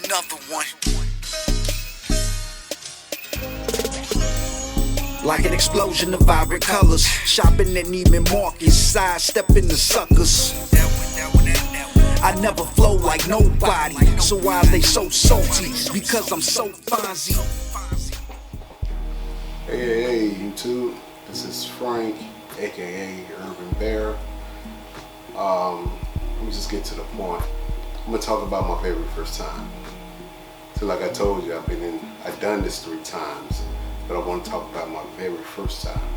another one. Like an explosion of vibrant colors, shopping at Neiman Marcus, sidestepping the suckers. I never flow like nobody, so why are they so salty? Because I'm so Fonzie. Hey, YouTube, this is Frank, aka Urban Bear. Let me just get to the point. I'm gonna talk about my very first time. So like I told you, I've done this 3 times, but I want to talk about my very first time.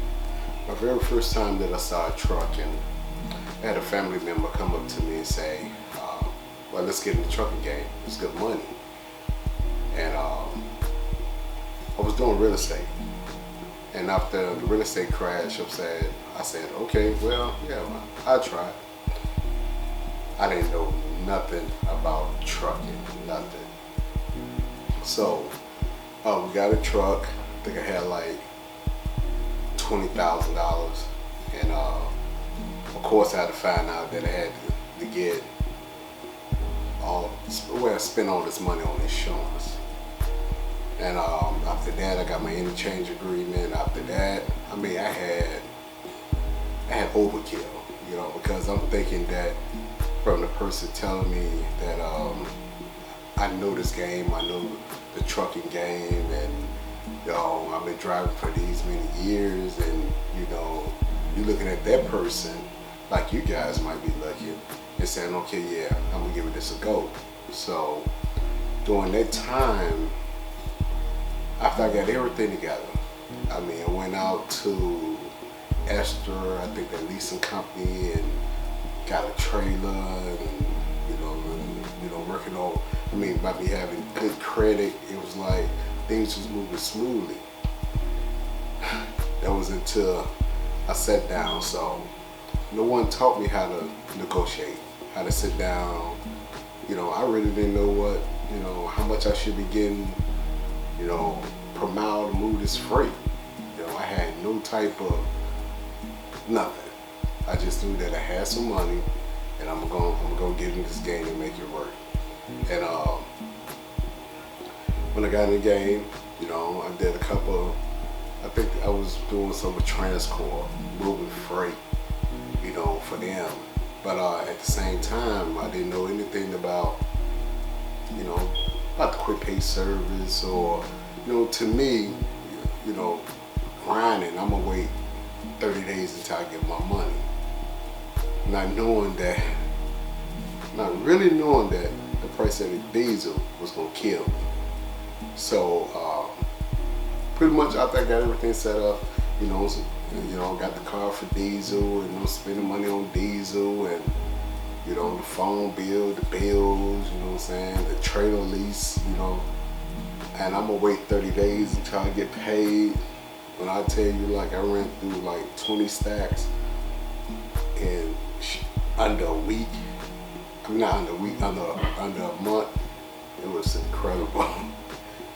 My very first time that I saw a truck, and I had a family member come up to me and say, well, let's get in the trucking game, it's good money. And I was doing real estate. And after the real estate crash, I said, okay, well, yeah, I'll try it. I didn't know nothing about trucking, nothing. So, we got a truck. I think I had like $20,000. And of course I had to find out that I had to get spend all this money on insurance. And after that, I got my interchange agreement. After that, I had overkill, because I'm thinking that from the person telling me that I know this game, I know the trucking game, and I've been driving for these many years, and you're looking at that person like you guys might be looking and saying, okay, yeah, I'm gonna give this a go. So during that time, after I got everything together, I went out to Esther, I think that leasing company, and got a trailer, and working on. By me having good credit, it was like things was moving smoothly. That was until I sat down. So no one taught me how to negotiate, how to sit down. I really didn't know how much I should be getting, per mile to move this freight. I had no type of nothing. I just knew that I had some money, and I'm gonna get in this game and make it work. And when I got in the game, I did a couple. I think I was doing some with Transcorp, moving freight, for them. But at the same time, I didn't know anything about, about the quick pay service, or, to me, grinding. I'm gonna wait 30 days until I get my money. Not really knowing that the price of the diesel was gonna kill me. So pretty much after I got everything set up, got the car for diesel, and spending money on diesel, and the phone bill, the bills, the trailer lease, and I'm gonna wait 30 days until I get paid. When I tell you, I ran through 20 stacks in under a week. Not under a week, under a month. It was incredible.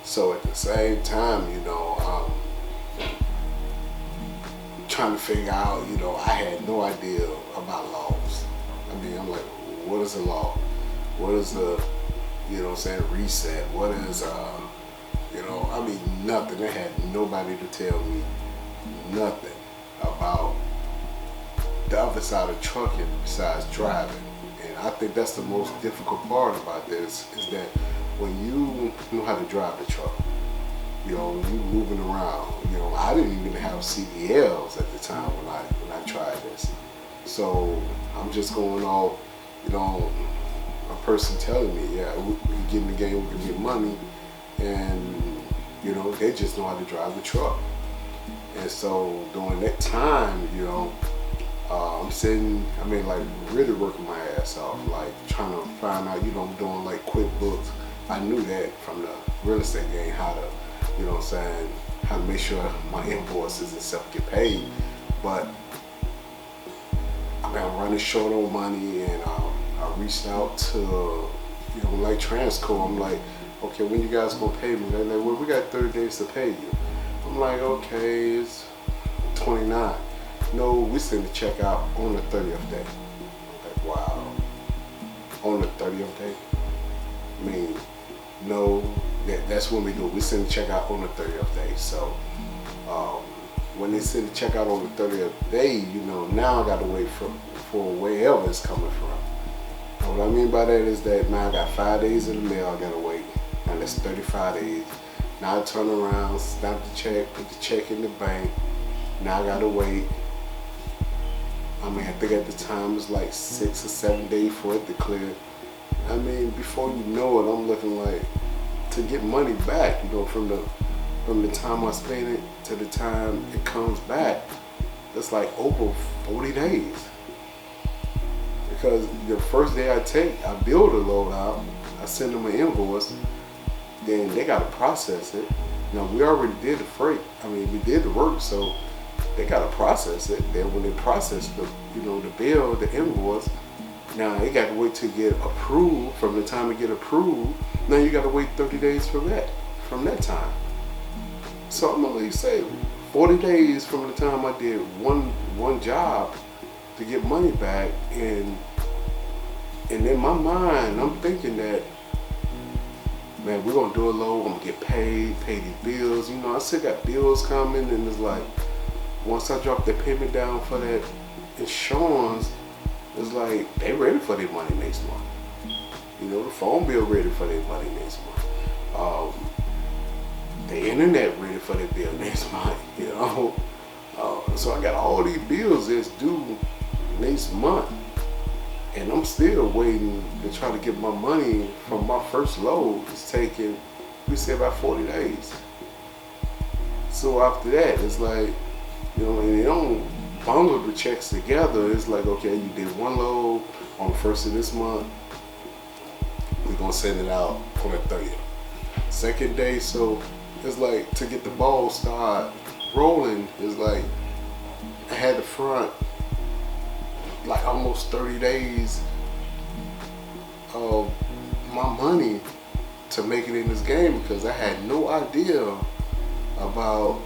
So at the same time, trying to figure out, I had no idea about laws. I'm like, what is a law? What is the, reset? What is, nothing. I had nobody to tell me nothing about the other side of trucking besides driving. And I think that's the most difficult part about this, is that when you know how to drive the truck, you moving around. I didn't even have CDLs at the time when I tried this. So I'm just going off, a person telling me, yeah, we can get in the game, we can get money, and they just know how to drive the truck. And so during that time, I'm sitting, really working my ass off, trying to find out, I'm doing QuickBooks. I knew that from the real estate game, how to, how to make sure my invoices and stuff get paid. But I'm running short on money, and I reached out to, Transcorp. I'm like, okay, when you guys gonna pay me? They're like, well, we got 30 days to pay you. I'm like, okay, it's 29. No, we send the check out on the 30th day. I'm like, wow. On the 30th day? No, that's when we do. We send the check out on the 30th day. So when they send the check out on the 30th day, now I got to wait for wherever it's coming from. And what I mean by that is that now I got 5 days in the mail I got to wait. Now that's 35 days. Now I turn around, stamp the check, put the check in the bank. Now I got to wait. I think at the time it was like 6 or 7 days for it to clear. Before you know it, I'm looking like to get money back, from the time I spend it to the time it comes back. It's like over 40 days. Because the first day I build a load out, I send them an invoice, then they gotta process it. Now we already did the freight. We did the work, so they gotta process it. Then when they process the bill, the invoice, now they got to wait to get approved. From the time it get approved, now you got to wait 30 days from that time. So I'm gonna say 40 days from the time I did one job to get money back, and in my mind I'm thinking that, man, we're gonna do a load, I'm gonna get pay these bills. I still got bills coming, and it's like once I drop the payment down for that insurance, it's like they ready for their money next month. The phone bill ready for their money next month. The internet ready for their bill next month. So I got all these bills that's due next month, and I'm still waiting to try to get my money from my first load. It's taking, we say, about 40 days. So after that, it's like, and they don't bundle the checks together. It's like, okay, you did one load on the first of this month, we're gonna send it out on the 30th. Second day, so it's like to get the ball start rolling, it's like I had to front like almost 30 days of my money to make it in this game, because I had no idea about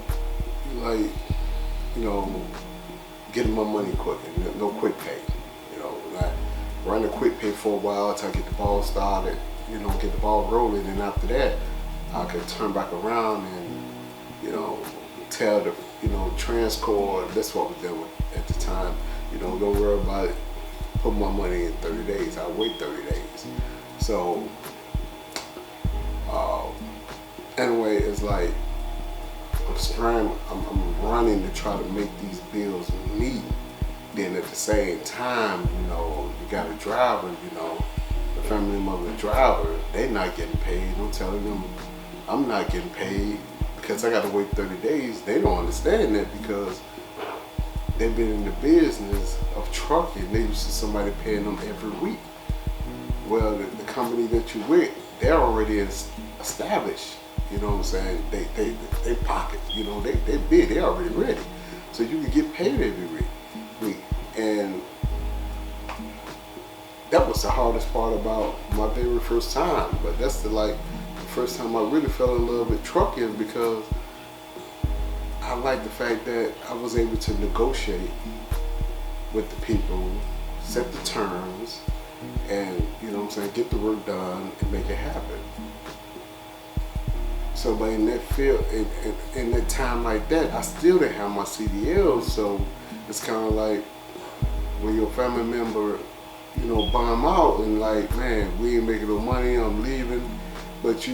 getting my money quick, and no quick pay. I run a quick pay for a while until I get the ball started, get the ball rolling, and after that I could turn back around and tell the Transcore, that's what we're doing at the time, don't worry about it, put my money in 30 days, I'll wait 30 days. So anyway, it's like I'm running to try to make these bills meet. Then at the same time, you got a driver, the family member driver, they not getting paid. I'm telling them I'm not getting paid because I got to wait 30 days. They don't understand that because they've been in the business of trucking. They used to somebody paying them every week. Well, the company that you with, they're already established. You know what I'm saying? They pocket, they big, they already ready. So you can get paid every week. And that was the hardest part about my very first time. But that's the first time I really fell in love with trucking, because I like the fact that I was able to negotiate with the people, set the terms, and get the work done and make it happen. So, but in that field, in that time like that, I still didn't have my CDLs. So it's kind of like when your family member, bomb out and like, man, we ain't making no money, I'm leaving. But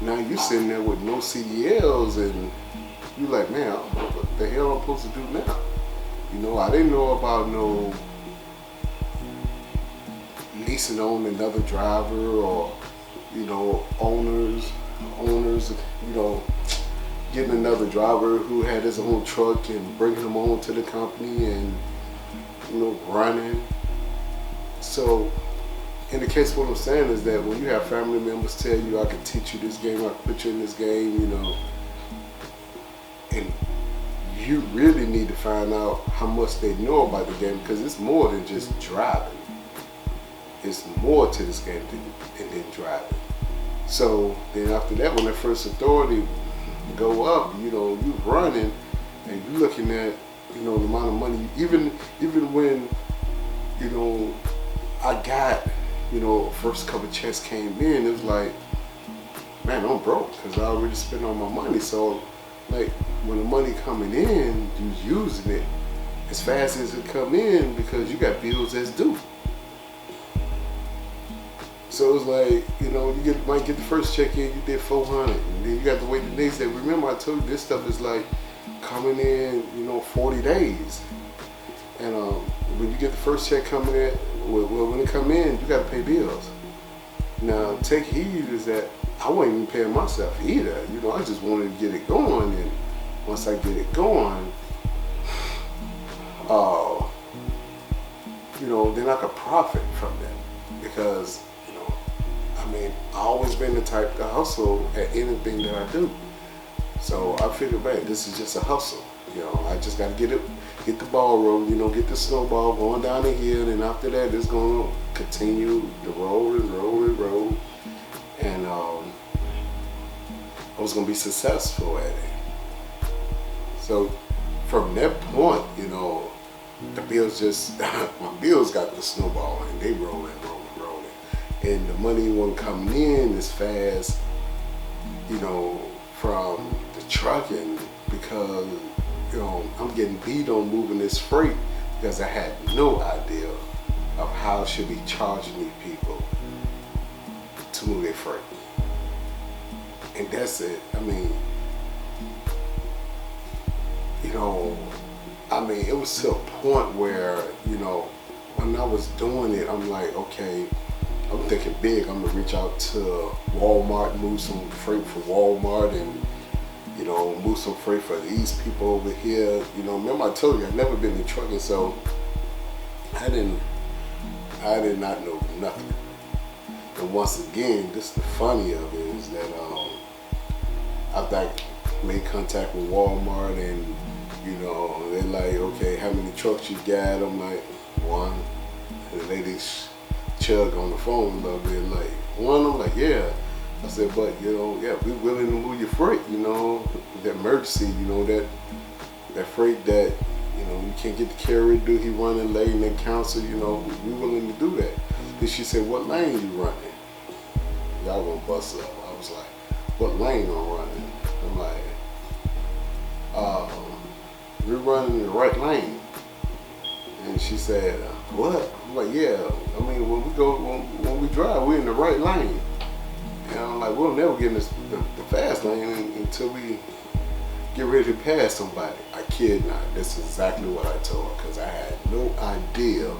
now you sitting there with no CDLs, and you like, man, what the hell I'm supposed to do now? I didn't know about no leasing on another driver, or owners, getting another driver who had his own truck and bringing him on to the company and running. So in the case, what I'm saying is that when you have family members tell you, I can teach you this game, I can put you in this game, and you really need to find out how much they know about the game, because it's more than just driving. It's more to this game than driving. So then after that, when that first authority go up, you running and you looking at, the amount of money, even when, I got, first couple checks came in, it was like, man, I'm broke because I already spent all my money. So, like, when the money coming in, you using it as fast as it come in because you got bills that's due. So it's like, you know, might get the first check in, you did 400, and then you got to wait the next day. Remember, I told you this stuff is like coming in, 40 days. And when you get the first check coming in, well, when it come in, you got to pay bills. Now, take heed is that I wasn't even paying myself either. I just wanted to get it going, and once I get it going, then I could profit from that because, I always been the type to hustle at anything that I do. So I figured, man, this is just a hustle. I just got to get the ball rolling, get the snowball going down the hill, and after that, it's going to continue to roll and roll and roll. And I was going to be successful at it. So from that point, the bills my bills got the snowball, and they rolling. And the money wasn't coming in as fast, from the trucking because, I'm getting beat on moving this freight because I had no idea of how I should be charging these people to move their freight. And that's it. It was to a point where, when I was doing it, I'm like, okay, I'm thinking big. I'm gonna reach out to Walmart, move some freight for Walmart, and move some freight for these people over here. Remember I told you I've never been in trucking, so I did not know nothing. And once again, this is the funny of it is that after I made contact with Walmart, and they're like, okay, how many trucks you got? I'm like, one. And the ladies chug on the phone a little bit, like, one? I'm like, yeah. I said, but, yeah, we willing to move your freight, that emergency, that freight that, you can't get the carrier to do, he running late and then counsel, we willing to do that. Then she said, what lane you running? Y'all gonna bust up. I was like, what lane I'm running? I'm like, we're running the right lane. And she said, what? I'm like, yeah, when we drive, we're in the right lane. And I'm like, we'll never get in the fast lane until we get ready to pass somebody. I kid not. That's exactly what I told her because I had no idea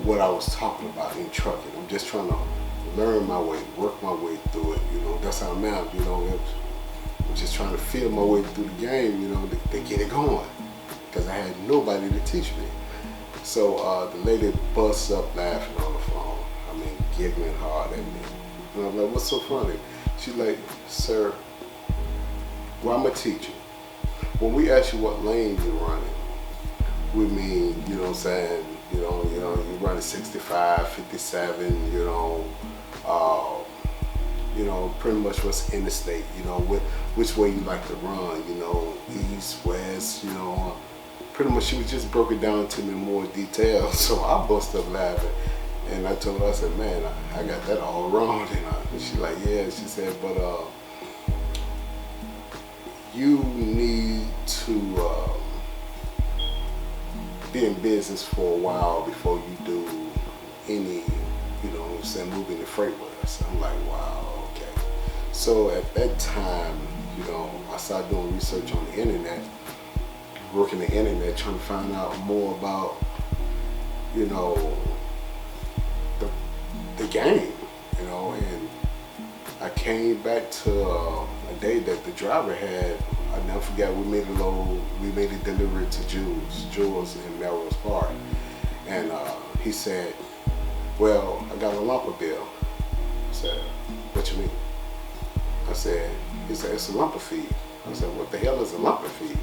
what I was talking about in trucking. I'm just trying to learn my way, work my way through it. That's how I'm out. I'm just trying to feel my way through the game, to get it going because I had nobody to teach me. So the lady busts up laughing on the phone. Giggling hard at me. And I'm like, what's so funny? She's like, sir, well, I'm a teacher. When we ask you what lane you're running, we mean, you're running 65, 57, pretty much what's in the state, which way you like to run, east, west, pretty much she was just broke it down to me in more detail. So I bust up laughing. And I told her, I said, man, I got that all wrong. And she's like, yeah. She said, but you need to be in business for a while before you do any, moving the freight with us. I'm like, wow, okay. So at that time, I started doing research on the internet, working the internet, trying to find out more about, the game, and I came back to a day that the driver had. I never forgot. We made a delivery to Jules in Melrose Park, and he said, "Well, I got a lumper bill." I said, "What you mean?" I said, "He said it's a lumper fee." I said, "What the hell is a lumper fee?"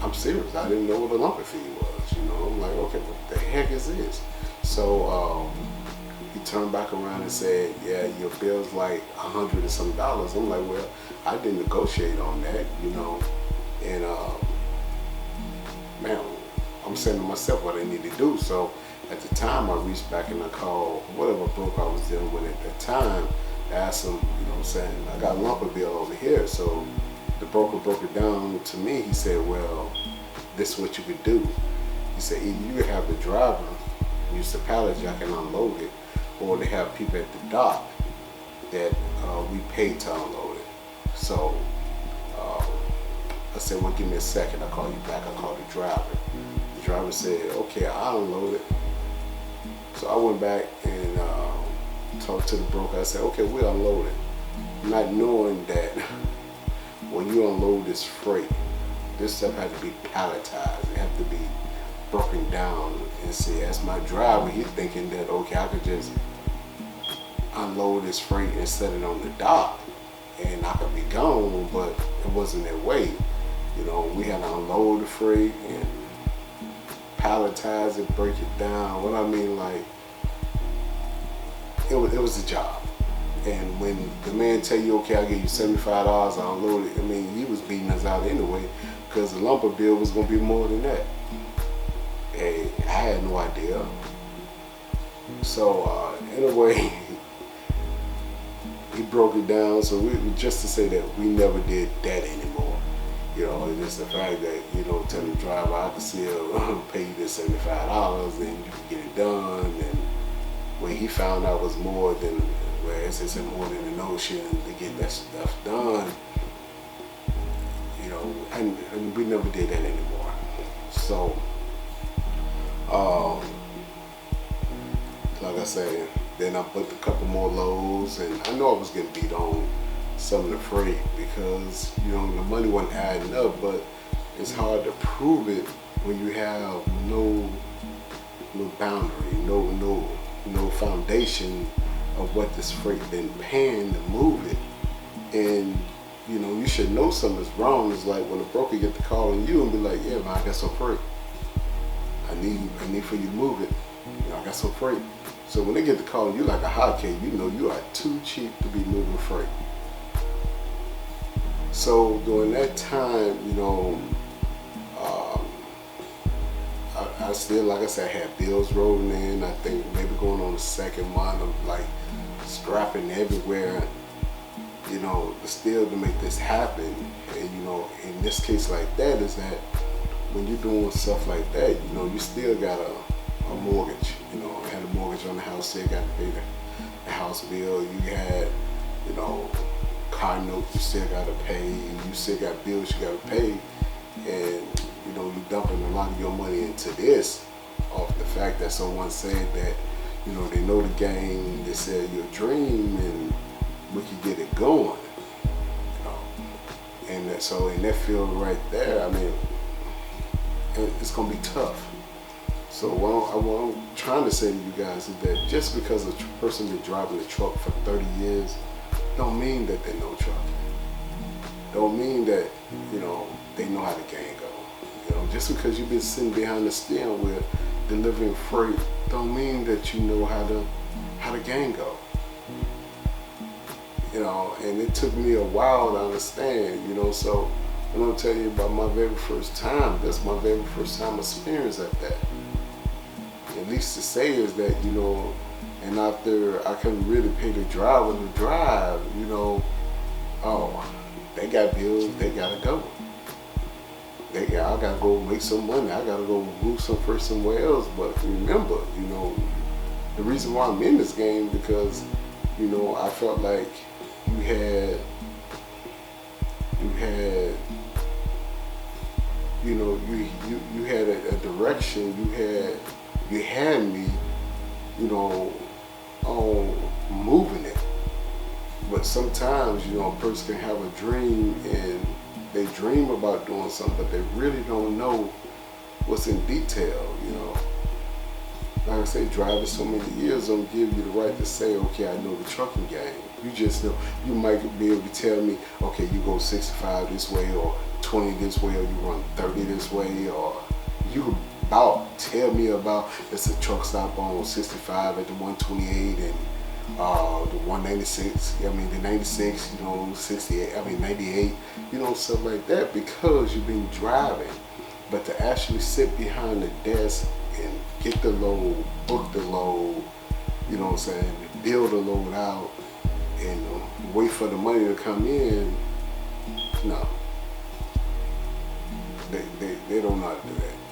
I'm serious. I didn't know what a lumper fee was. I'm like, okay, what the heck is this? So he turned back around and said, yeah, your bill's like $100 and some. I'm like, well, I didn't negotiate on that, and man, I'm saying to myself what I need to do. So at the time I reached back and I called whatever broker I was dealing with at that time asked him, you know what I'm saying, I got a lumper bill over here. So the broker broke it down to me. He said, well, this is what you could do. He said, either you could have the driver use the pallet jack and unload it, or they have people at the dock that we pay to unload it. So I said, well, give me a second. I'll call you back. I called the driver. The driver said, okay, I'll unload it. So I went back and talked to the broker. I said, okay, we'll unload it. Not knowing that when you unload this freight, this stuff had to be palletized. It had to be broken down. And see, as my driver, he's thinking that, okay, I could just unload this freight and set it on the dock and I could be gone, but it wasn't that way. You know, we had to unload the freight and palletize it, break it down. What I mean, like, it was a job. And when the man tell you, okay, I'll give you $75, I'll unload it, I mean, he was beating us out anyway, because the lumber bill was going to be more than that. Hey, I had no idea. So, anyway, he broke it down. So just to say that we never did that anymore. You know, it's just the fact that, you know, tell the driver, I can still pay you this $75 and you can get it done. And when he found out was more than, well, it's more than a notion to get that stuff done, you know, and we never did that anymore. So, like I said, then I put a couple more loads, and I know I was getting beat on some of the freight because, you know, the money wasn't adding up, but it's hard to prove it when you have no boundary, no foundation of what this freight been paying to move it. And, you know, you should know something's wrong. It's like when a broker get the call on you and be like, yeah, man, I got some freight. I need for you to move it. You know, I got some freight. So when they get the call on you like a hotcake, you know you are too cheap to be moving freight. So during that time, you know, I still, like I said, I had bills rolling in. I think maybe going on the second month of like scrapping everywhere, you know, still to make this happen. And, you know, in this case like that is that when you're doing stuff like that, you know, you still got a mortgage. You know, I had a mortgage on the house, still got to pay the house bill. You had, you know, car note you still got to pay. You still got bills you got to pay. And, you know, you're dumping a lot of your money into this off the fact that someone said that, you know, they know the game, they said your dream and we can get it going. You know, and so in that field right there, I mean, it's going to be tough. So what I'm trying to say to you guys is that just because a person been driving a truck for 30 years, don't mean that they know truck. Don't mean that, you know, they know how the game go. You know, just because you've been sitting behind the steering wheel delivering freight, don't mean that you know how the game go. You know, and it took me a while to understand, you know, so I'm gonna tell you about my very first time. That's my very first time experience at that. At least to say is that, you know, and after I couldn't really pay the driver to drive, you know, oh, they got bills, they gotta go. I gotta go make some money. I gotta go move some first somewhere else. But remember, you know, the reason why I'm in this game because, you know, I felt like you had, you know, you had a direction. You had me, you know, on moving it. But sometimes, you know, a person can have a dream and they dream about doing something, but they really don't know what's in detail, you know. Like I say, driving so many years don't give you the right to say, okay, I know the trucking game. You just know, you might be able to tell me, okay, you go 65 this way or 20 this way, or you run 30 this way, or you about tell me about it's a truck stop on 65 at the 128 and the 196, I mean the 96, you know, 68, I mean 98, you know, stuff like that, because you've been driving. But to actually sit behind the desk and get the load, book the load, you know what I'm saying, build the load out, and wait for the money to come in, no. They don't know how to do that.